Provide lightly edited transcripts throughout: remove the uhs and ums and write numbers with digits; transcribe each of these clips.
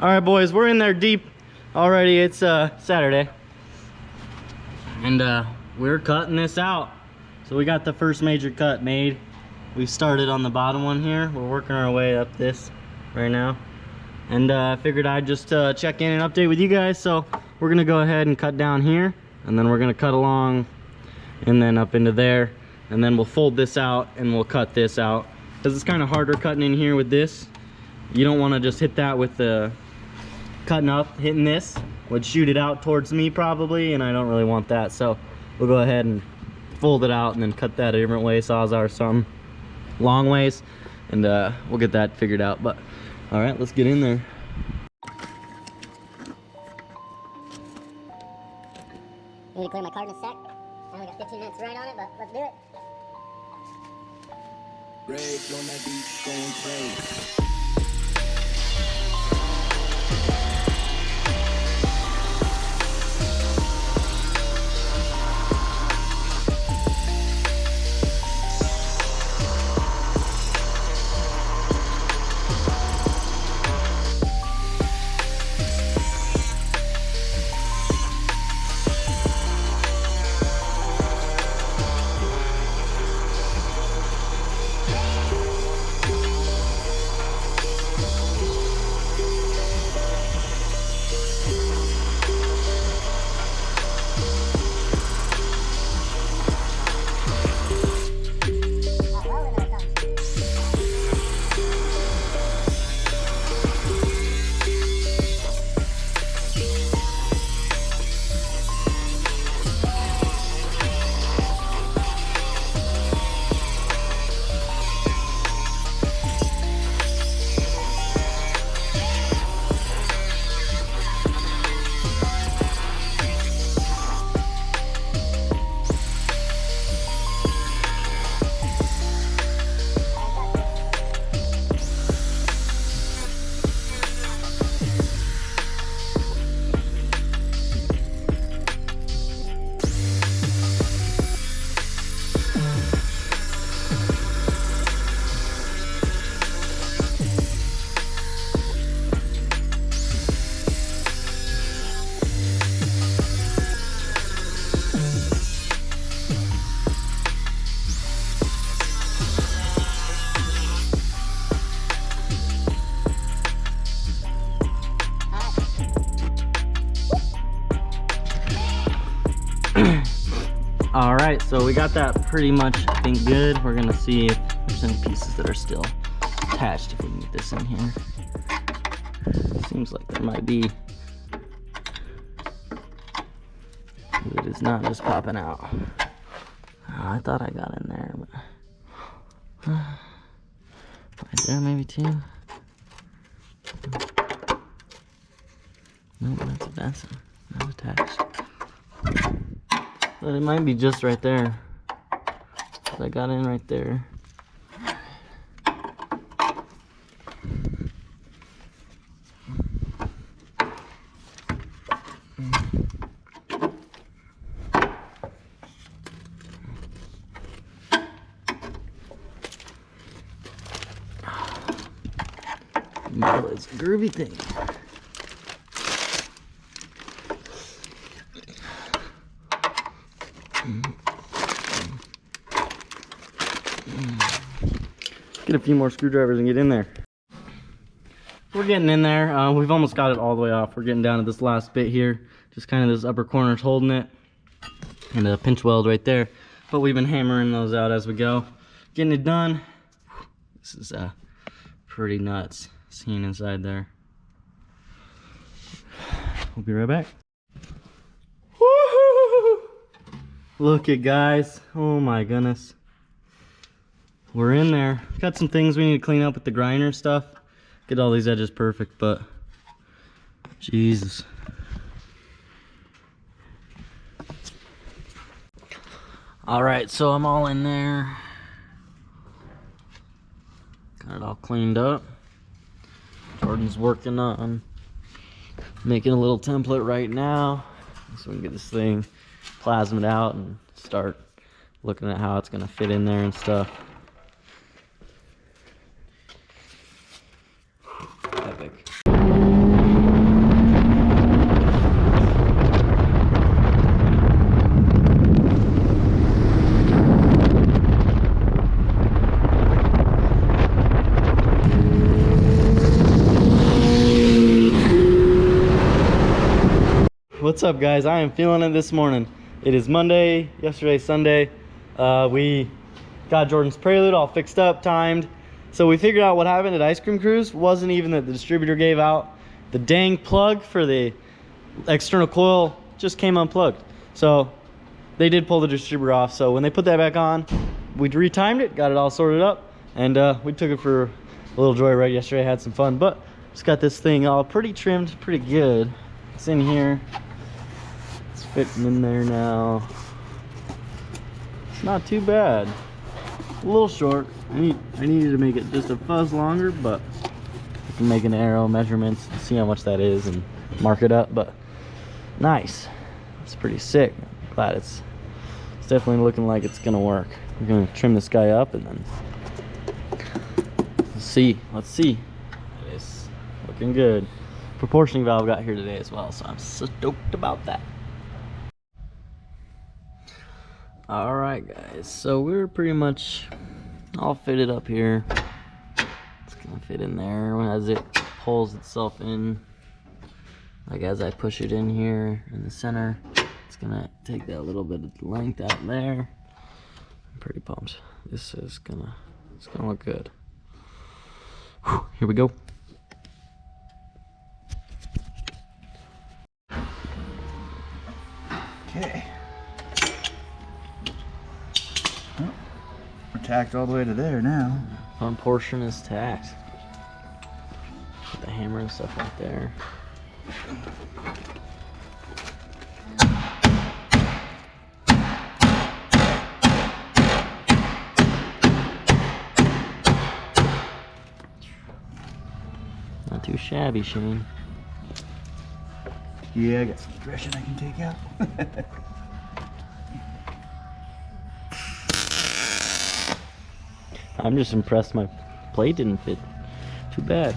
All right, boys, we're in there deep already. It's Saturday, and we're cutting this out. So we got the first major cut made. We started on the bottom one here. We're working our way up this right now, and I figured I'd just check in and update with you guys. So we're gonna go ahead and cut down here, and then we're gonna cut along and then up into there, and then we'll fold this out and we'll cut this out, because it's kind of harder cutting in here with this. You don't want to just hit that with the cutting up. Hitting this would shoot it out towards me probably, and I don't really want that. So we'll go ahead and fold it out and then cut that a different way, sawzall or something, long ways, and we'll get that figured out. But all right, let's get in there. I need to clear my card in a sec. I only got 15 minutes to write on it, but let's do it. Rage on that beat, going crazy. All right, so we got that pretty much, I think, good. We're gonna see if there's any pieces that are still attached, if we can get this in here. Seems like there might be. It is not just popping out. Oh, I thought I got in there, but right there maybe too. Nope, that's not attached. But it might be just right there. I got in right there. No, it's a groovy thing. Get a few more screwdrivers and get in there. We're getting in there. We've almost got it all the way off. We're getting down to this last bit here. Just kind of this upper corner's holding it. And a pinch weld right there. But we've been hammering those out as we go. Getting it done. This is pretty nuts seeing inside there. We'll be right back. Woo-hoo! Look it, guys. Oh my goodness. We're in there. Got some things we need to clean up with the grinder stuff. Get all these edges perfect, but Jesus. All right, so I'm all in there. Got it all cleaned up. Jordan's working on making a little template right now, so we can get this thing plasmed out and start looking at how it's gonna fit in there and stuff. Epic. What's up, guys? I am feeling it this morning. It is Monday, yesterday Sunday. We got Jordan's Prelude all fixed up, timed. So we figured out what happened at Ice Cream Cruise wasn't even that the distributor gave out. The dang plug for the external coil just came unplugged. So they did pull the distributor off. So when they put that back on, we retimed it, got it all sorted up, and we took it for a little joyride yesterday, had some fun. But just got this thing all pretty trimmed, pretty good. It's in here. It's fitting in there now. It's not too bad. A little short. I needed to make it just a fuzz longer, but I can make an arrow measurements and see how much that is and mark it up. But nice. It's pretty sick. Glad it's definitely looking like it's gonna work. We're gonna trim this guy up and then let's see. It's looking good. Proportioning valve got here today as well, so I'm stoked about that. All right, guys, so we're pretty much all fitted up here. It's gonna fit in there as it pulls itself in. Like as I push it in here in the center, it's gonna take that little bit of length out there. I'm pretty pumped. It's gonna look good. Whew, here we go. Okay. Well, we're tacked all the way to there now. One portion is tacked. Put the hammer and stuff right there. Not too shabby, Shane. Yeah, I got some aggression I can take out. I'm just impressed my plate didn't fit too bad.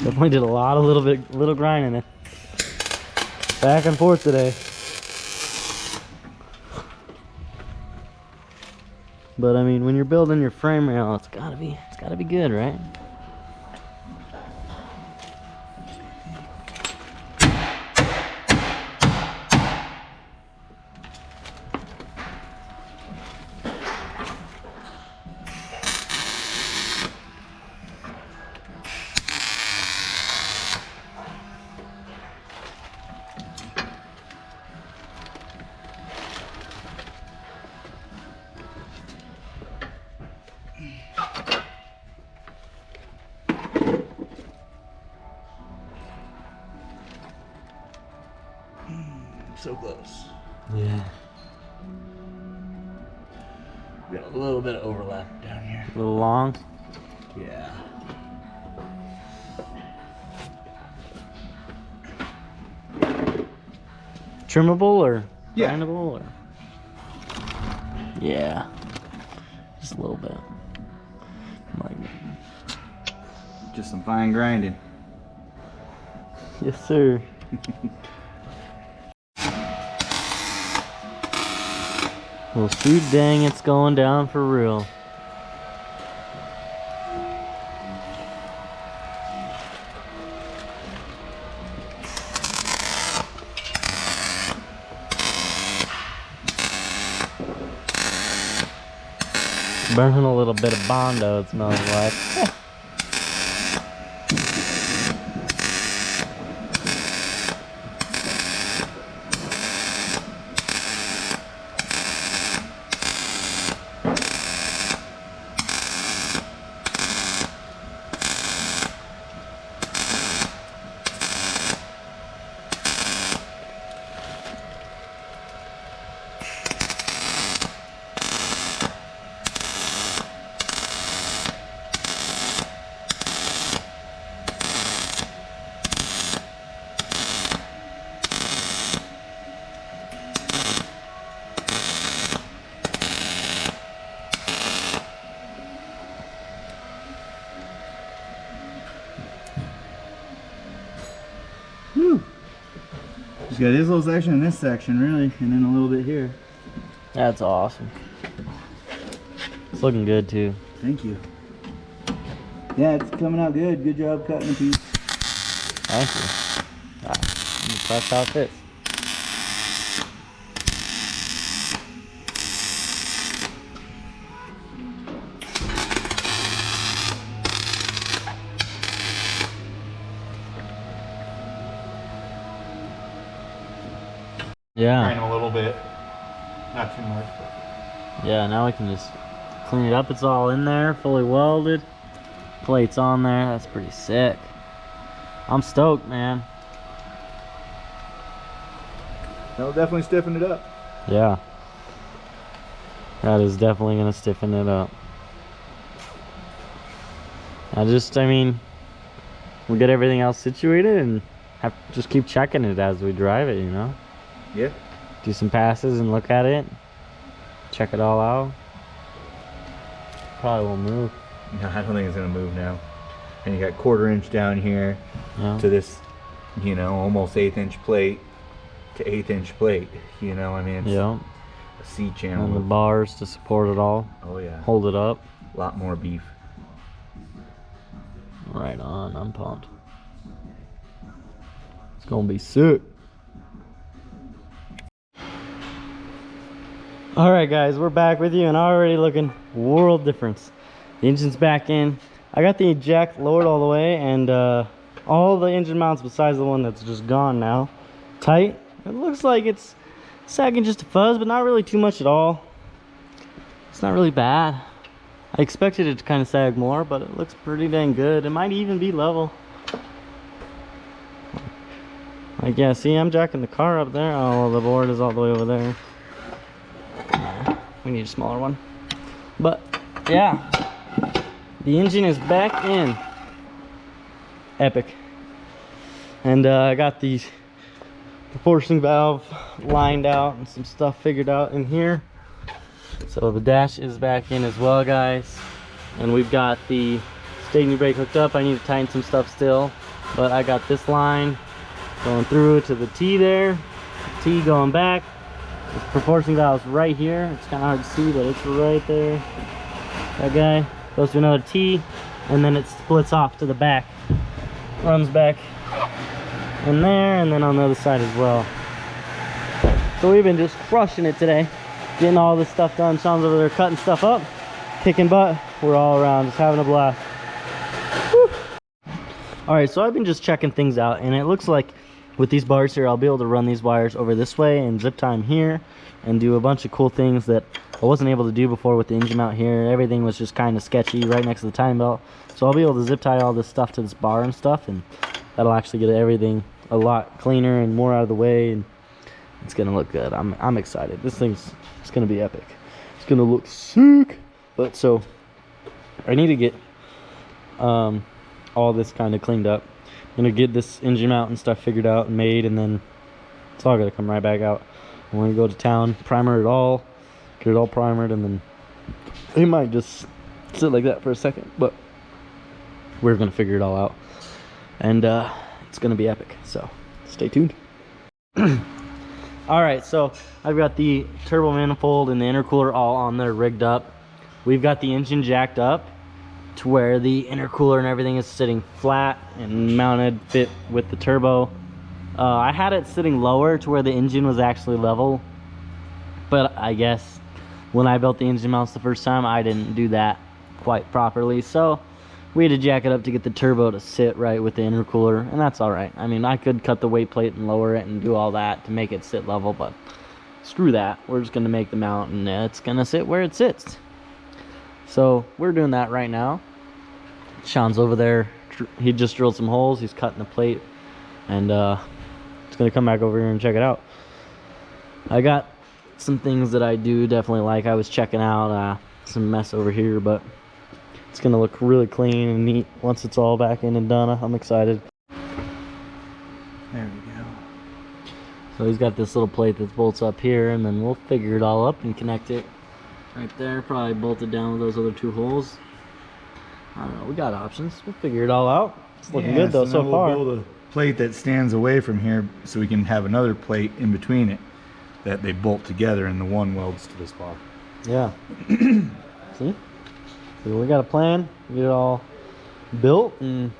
Definitely did a lot of little grinding it. Back and forth today. But I mean, when you're building your frame rail, it's gotta be good, right? So close. Yeah. We got a little bit of overlap down here. A little long. Yeah. Trimmable or Yeah. grindable or? Yeah. Just a little bit. Like, Just some fine grinding. yes, sir. Well, shoot dang, it's going down for real. Burning a little bit of Bondo, it smells like. Whew. Just got this little section and this section, really, and then a little bit here. That's awesome. It's looking good too. Thank you. Yeah, it's coming out good. Good job cutting the piece. Thank you. And that's how it fits. Yeah. Grind them a little bit, not too much. Yeah, now we can just clean it up. It's all in there, fully welded. Plates on there. That's pretty sick. I'm stoked, man. That'll definitely stiffen it up. Yeah. That is definitely gonna stiffen it up. I mean, we'll get everything else situated and have to just keep checking it as we drive it, you know? Yeah. Do some passes and look at it. Check it all out. Probably won't move. No, I don't think it's gonna move now. And you got 1/4 inch down here to this, you know, almost 1/8 inch plate to 1/8 inch plate. You know, I mean, it's a C channel. And the bars to support it all. Oh yeah. Hold it up. A lot more beef. Right on. I'm pumped. It's gonna be sick. All right, guys, we're back with you, and already looking world difference. The engine's back in. I got the eject lowered all the way, and all the engine mounts besides the one that's just gone now, tight. It looks like it's sagging just a fuzz, but not really too much at all. It's not really bad. I expected it to kind of sag more, but it looks pretty dang good. It might even be level. Like, yeah, see, I'm jacking the car up there. Oh, the board is all the way over there. We need a smaller one. But yeah, the engine is back in. Epic. And I got the proportioning valve lined out and some stuff figured out in here. So the dash is back in as well, guys. And we've got the staging brake hooked up. I need to tighten some stuff still, but I got this line going through to the T there, T going back. This proportioning valve is right here. It's kind of hard to see, but it's right there. That guy goes to another T, and then it splits off to the back. Runs back in there, and then on the other side as well. So we've been just crushing it today, getting all this stuff done. Sean's over there cutting stuff up, kicking butt. We're all around, just having a blast. Woo. All right, so I've been just checking things out, and it looks like with these bars here, I'll be able to run these wires over this way and zip tie them here and do a bunch of cool things that I wasn't able to do before with the engine mount here. Everything was just kind of sketchy right next to the timing belt. So I'll be able to zip tie all this stuff to this bar and stuff, and that'll actually get everything a lot cleaner and more out of the way, and it's gonna look good. I'm excited. This thing's it's gonna be epic. It's gonna look sick. But so I need to get all this kind of cleaned up. I'm gonna get this engine mount and stuff figured out and made, and then it's all gonna come right back out. I'm gonna go to town, primer it all, get it all primered, and then it might just sit like that for a second, but we're gonna figure it all out, and it's gonna be epic, so stay tuned. All right, so I've got the turbo manifold and the intercooler all on there rigged up. We've got the engine jacked up to where the intercooler and everything is sitting flat and mounted fit with the turbo. I had it sitting lower to where the engine was actually level, but I guess when I built the engine mounts the first time, I didn't do that quite properly, so we had to jack it up to get the turbo to sit right with the intercooler, and that's all right. I mean, I could cut the weight plate and lower it and do all that to make it sit level, but screw that. We're just gonna make the mount, and it's gonna sit where it sits. So we're doing that right now. Sean's over there. He just drilled some holes. He's cutting the plate, and it's gonna come back over here and check it out. I got some things that I do definitely like. I was checking out some mess over here, but it's gonna look really clean and neat once it's all back in and done. I'm excited. There we go. So he's got this little plate that bolts up here, and then we'll figure it all up and connect it right there. Probably bolt it down with those other two holes. I don't know, we got options. We'll figure it all out. It's looking good though so far. We'll build a plate that stands away from here so we can have another plate in between it that they bolt together, and the one welds to this bar. Yeah. See? So we got a plan, get it all built, and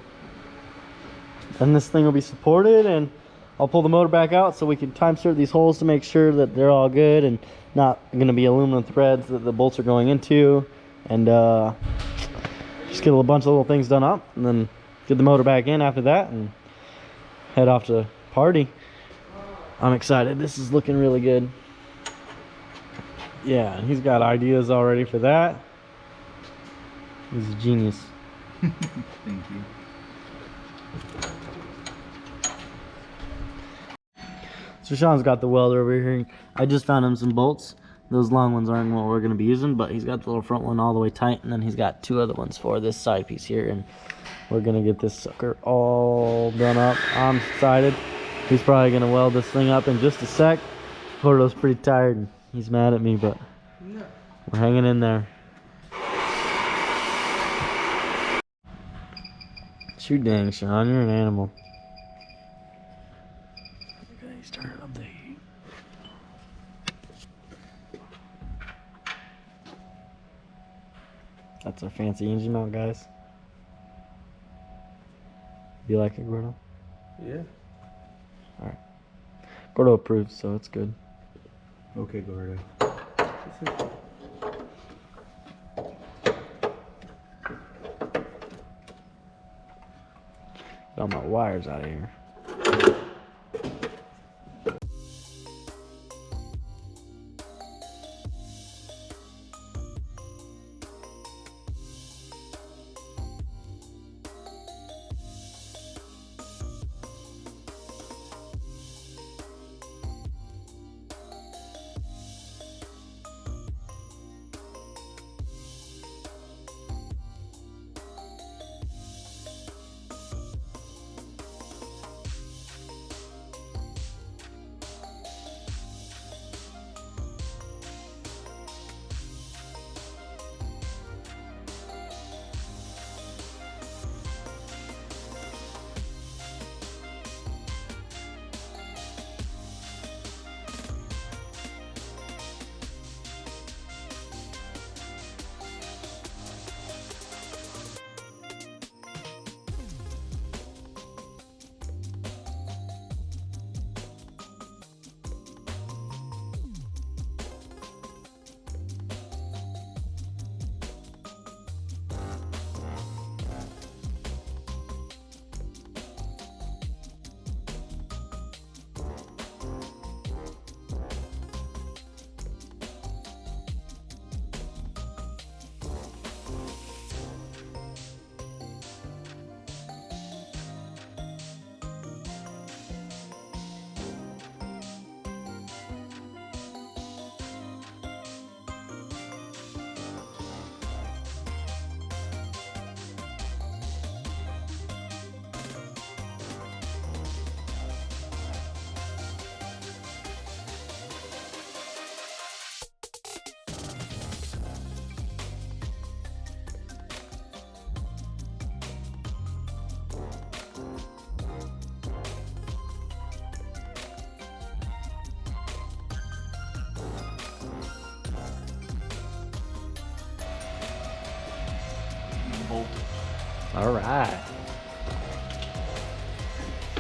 then this thing will be supported, and I'll pull the motor back out so we can time insert these holes to make sure that they're all good and not going to be aluminum threads that the bolts are going into, and just get a bunch of little things done up, and then get the motor back in after that and head off to party. I'm excited. This is looking really good. Yeah, he's got ideas already for that. He's a genius. Thank you. So Sean's got the welder over here. I just found him some bolts. Those long ones aren't what we're going to be using, but he's got the little front one all the way tight, and then he's got two other ones for this side piece here, and we're going to get this sucker all done up. I'm excited. He's probably going to weld this thing up in just a sec. Porto's pretty tired, and he's mad at me, but we're hanging in there. Shoot dang, Sean, you're an animal. Okay, he's turning up the heat. That's our fancy engine mount, guys. You like it, Gordo? Yeah. Alright. Gordo approves, so it's good. Okay, Gordo. Get all my wires out of here. All right.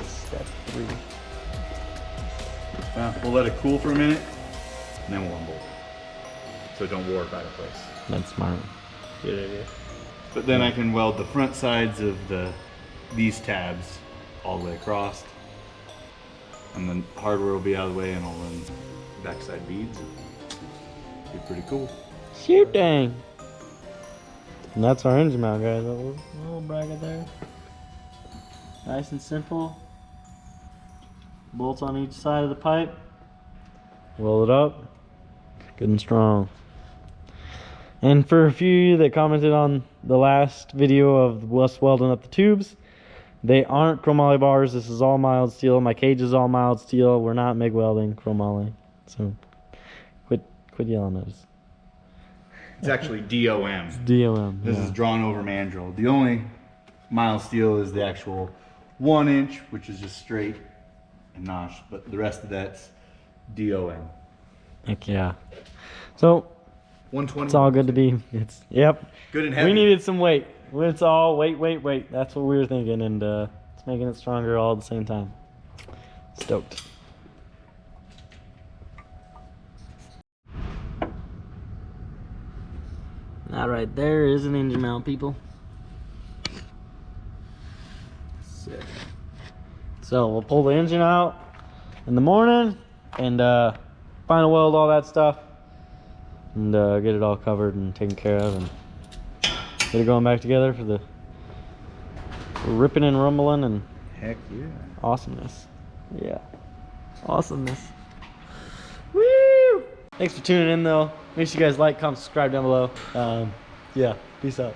Step 3. We'll let it cool for a minute, and then we'll unbolt it. So it don't warp out of place. That's smart. Good idea. But then I can weld the front sides of these tabs all the way across. And then hardware will be out of the way, and I'll run backside beads. Be pretty cool. Shoot dang. And that's our engine mount, guys. A little bracket there. Nice and simple. Bolts on each side of the pipe. Weld it up. Good and strong. And for a few of you that commented on the last video of us welding up the tubes, they aren't chromoly bars. This is all mild steel. My cage is all mild steel. We're not MIG welding chromoly. So quit yelling at us. It's actually DOM. It's DOM. This is drawn over mandrel. The only mild steel is the actual 1 inch, which is just straight and notched, but the rest of that's DOM. Heck yeah. So 120. it's all good to be. Yep. Good and heavy. We needed some weight. It's all weight. That's what we were thinking, and it's making it stronger all at the same time. Stoked. That right there is an engine mount, people. Sick. So we'll pull the engine out in the morning and final weld all that stuff and get it all covered and taken care of and get it going back together for the ripping and rumbling and Heck yeah. awesomeness. Yeah, awesomeness. Woo! Thanks for tuning in though. Make sure you guys like, comment, subscribe down below. Yeah, peace out.